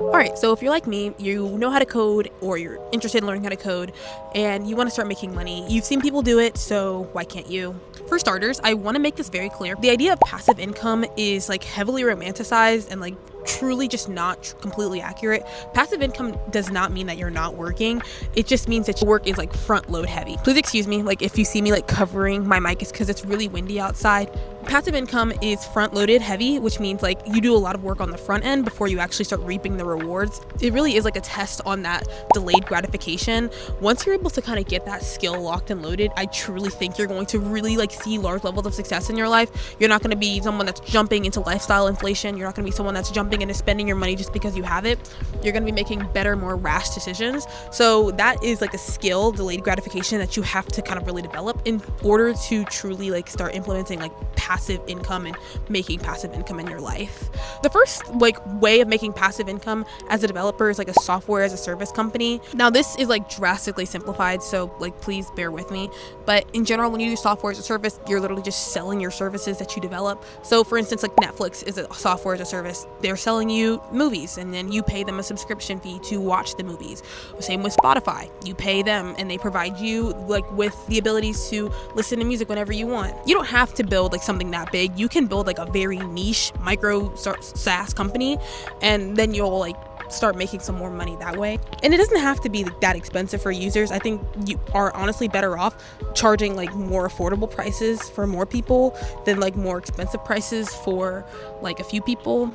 Alright, so if you're like me, you know how to code or you're interested in learning how to code and you want to start making money. You've seen people do it, so why can't you? For starters, I want to make this very clear. The idea of passive income is like heavily romanticized and like truly just not completely accurate. Passive income does not mean that you're not working. It just means that your work is like front load heavy. Please excuse me, like if you see me like covering my mic, it's because it's really windy outside. Passive income is front loaded heavy, which means like you do a lot of work on the front end before you actually start reaping the rewards. It really is like a test on that delayed gratification. Once you're able to kind of get that skill locked and loaded, I truly think you're going to really like see large levels of success in your life. You're not going to be someone that's jumping into lifestyle inflation. You're not going to be someone that's jumping into spending your money just because you have it. You're going to be making better, more rash decisions. So that is like a skill, delayed gratification, that you have to kind of really develop in order to truly like start implementing like passive income and making passive income in your life. The first like way of making passive income as a developer is like a software as a service company. Now this is like drastically simplified, so like please bear with me. But in general, when you do software as a service, you're literally just selling your services that you develop. So for instance, like Netflix is a software as a service. They're selling you movies and then you pay them a subscription fee to watch the movies. Same with Spotify. You pay them and they provide you like with the abilities to listen to music whenever you want. You don't have to build like something that big. You can build like a very niche micro SaaS company and then you'll like start making some more money that way. And it doesn't have to be that expensive for users. I think you are honestly better off charging like more affordable prices for more people than like more expensive prices for like a few people,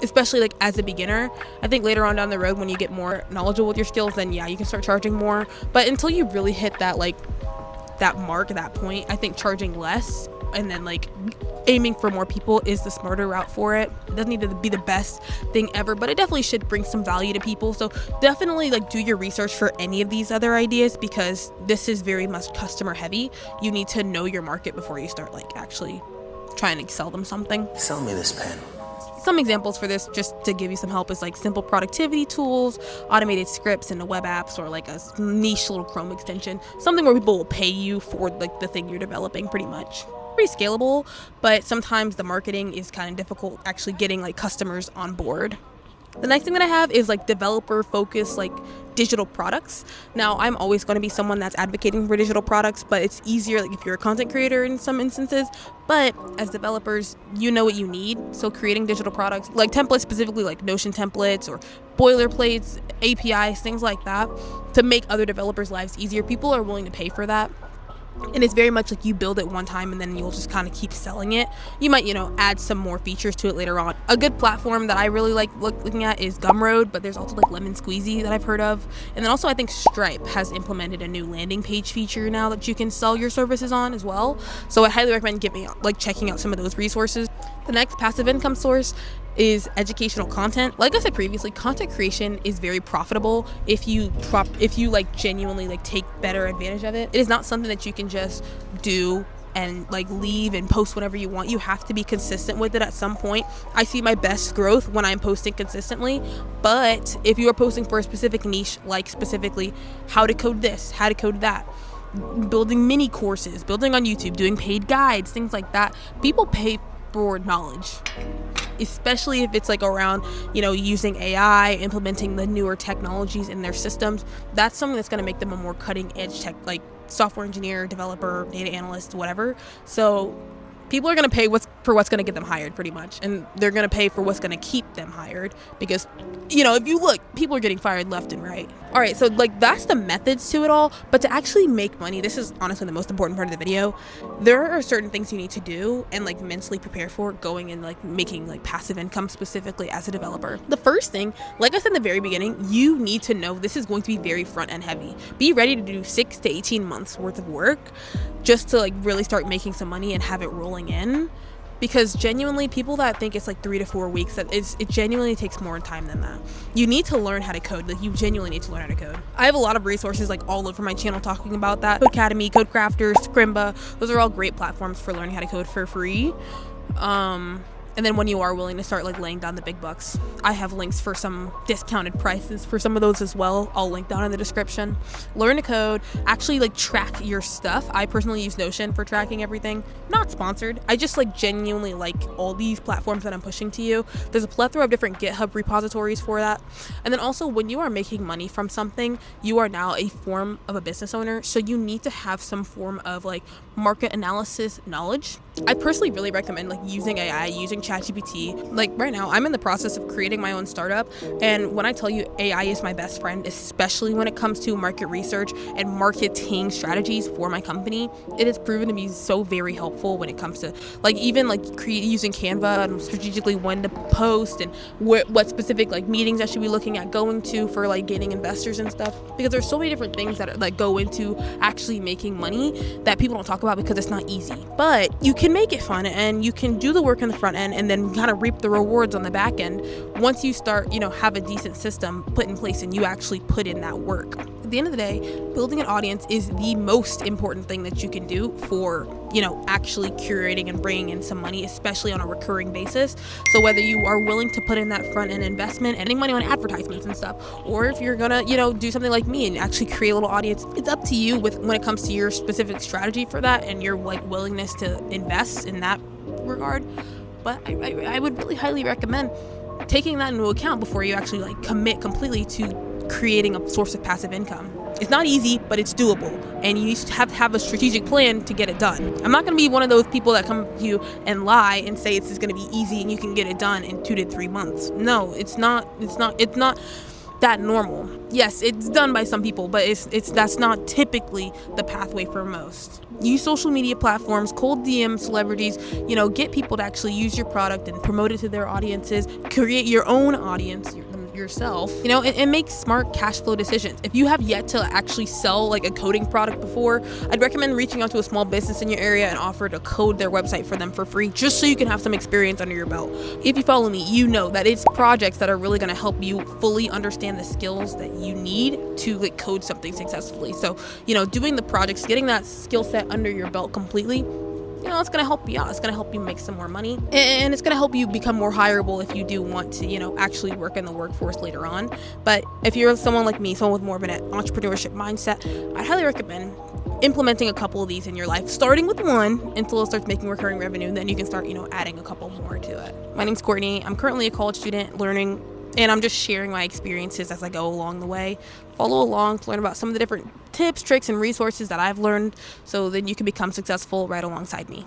especially like as a beginner. I think later on down the road when you get more knowledgeable with your skills, then yeah, you can start charging more. But until you really hit that like that mark, that point, I think charging less and then like aiming for more people is the smarter route for it. It doesn't need to be the best thing ever, but it definitely should bring some value to people. So definitely like do your research for any of these other ideas because this is very much customer heavy. You need to know your market before you start like actually trying to sell them something. Sell me this pen. Some examples for this, just to give you some help, is like simple productivity tools, automated scripts into web apps, or like a niche little Chrome extension, something where people will pay you for like the thing you're developing pretty much. Pretty scalable, but sometimes the marketing is kind of difficult actually getting like customers on board. The next thing that I have is like developer focused like digital products. Now I'm always going to be someone that's advocating for digital products, but it's easier like if you're a content creator in some instances. But as developers, you know what you need. So creating digital products like templates, specifically like Notion templates or boilerplates, APIs, things like that, to make other developers' lives easier. People are willing to pay for that. And it's very much like you build it one time and then you'll just kind of keep selling it. You might, add some more features to it later on. A good platform that I really like looking at is Gumroad, but there's also like Lemon Squeezy that I've heard of. And then also I think Stripe has implemented a new landing page feature now that you can sell your services on as well. So I highly recommend checking out some of those resources. The next passive income source is educational content. Like I said previously, content creation is very profitable if you like genuinely like take better advantage of it. It is not something that you can just do and like leave and post whenever you want. You have to be consistent with it at some point. I see my best growth when I'm posting consistently, but if you are posting for a specific niche, like specifically how to code this, how to code that, building mini courses, building on YouTube, doing paid guides, things like that, people pay for knowledge, especially if it's like around using AI, implementing the newer technologies in their systems. That's something that's going to make them a more cutting edge tech, like software engineer, developer, data analyst, whatever. So people are going to pay for what's going to get them hired pretty much, and they're going to pay for what's going to keep them hired because if you look, people are getting fired left and right. All right, so like that's the methods to it all, but to actually make money, this is honestly the most important part of the video. There are certain things you need to do and like mentally prepare for going and like making like passive income specifically as a developer. The first thing, like I said in the very beginning, you need to know this is going to be very front end heavy. Be ready to do 6 to 18 months worth of work just to like really start making some money and have it rolling in. Because genuinely, people that think it's like 3 to 4 weeks, it genuinely takes more time than that. You need to learn how to code. Like you genuinely need to learn how to code. I have a lot of resources like all over my channel talking about that. Codecademy, Codecrafters, Scrimba, those are all great platforms for learning how to code for free. And then when you are willing to start like laying down the big bucks, I have links for some discounted prices for some of those as well. I'll link down in the description. Learn to code, actually like track your stuff. I personally use Notion for tracking everything. Not sponsored. I just like genuinely like all these platforms that I'm pushing to you. There's a plethora of different GitHub repositories for that. And then also when you are making money from something, you are now a form of a business owner. So you need to have some form of like market analysis knowledge. I personally really recommend like using AI, using ChatGPT. Like right now, I'm in the process of creating my own startup. And when I tell you AI is my best friend, especially when it comes to market research and marketing strategies for my company, it has proven to be so very helpful when it comes to like even like using Canva and strategically when to post and what specific like meetings I should be looking at going to for like getting investors and stuff. Because there's so many different things that like go into actually making money that people don't talk about because it's not easy. But you can make it fun and you can do the work in the front end and then kind of reap the rewards on the back end once you start, have a decent system put in place and you actually put in that work. At the end of the day, building an audience is the most important thing that you can do for, actually curating and bringing in some money, especially on a recurring basis. So whether you are willing to put in that front end investment and any money on advertisements and stuff, or if you're gonna, do something like me and actually create a little audience, it's up to you when it comes to your specific strategy for that and your like willingness to invest in that regard. But I would really highly recommend taking that into account before you actually like commit completely to creating a source of passive income. It's not easy, but it's doable, and you have a strategic plan to get it done. I'm not going to be one of those people that come to you and lie and say it's going to be easy and you can get it done in 2 to 3 months. No, it's not that normal. Yes, it's done by some people, but that's not typically the pathway for most. Use social media platforms, cold DM celebrities, get people to actually use your product and promote it to their audiences, create your own audience yourself, and make smart cash flow decisions. If you have yet to actually sell like a coding product before, I'd recommend reaching out to a small business in your area and offer to code their website for them for free, just so you can have some experience under your belt. If you follow me, you know that it's projects that are really going to help you fully understand the skills that you need to like code something successfully. So, doing the projects, getting that skill set under your belt completely, it's going to help you out. It's going to help you make some more money, and it's going to help you become more hireable if you do want to, actually work in the workforce later on. But if you're someone like me, someone with more of an entrepreneurship mindset, I highly recommend implementing a couple of these in your life, starting with one until it starts making recurring revenue. Then you can start, adding a couple more to it. My name's Courtney. I'm currently a college student learning, and I'm just sharing my experiences as I go along the way. Follow along to learn about some of the different tips, tricks, and resources that I've learned so then you can become successful right alongside me.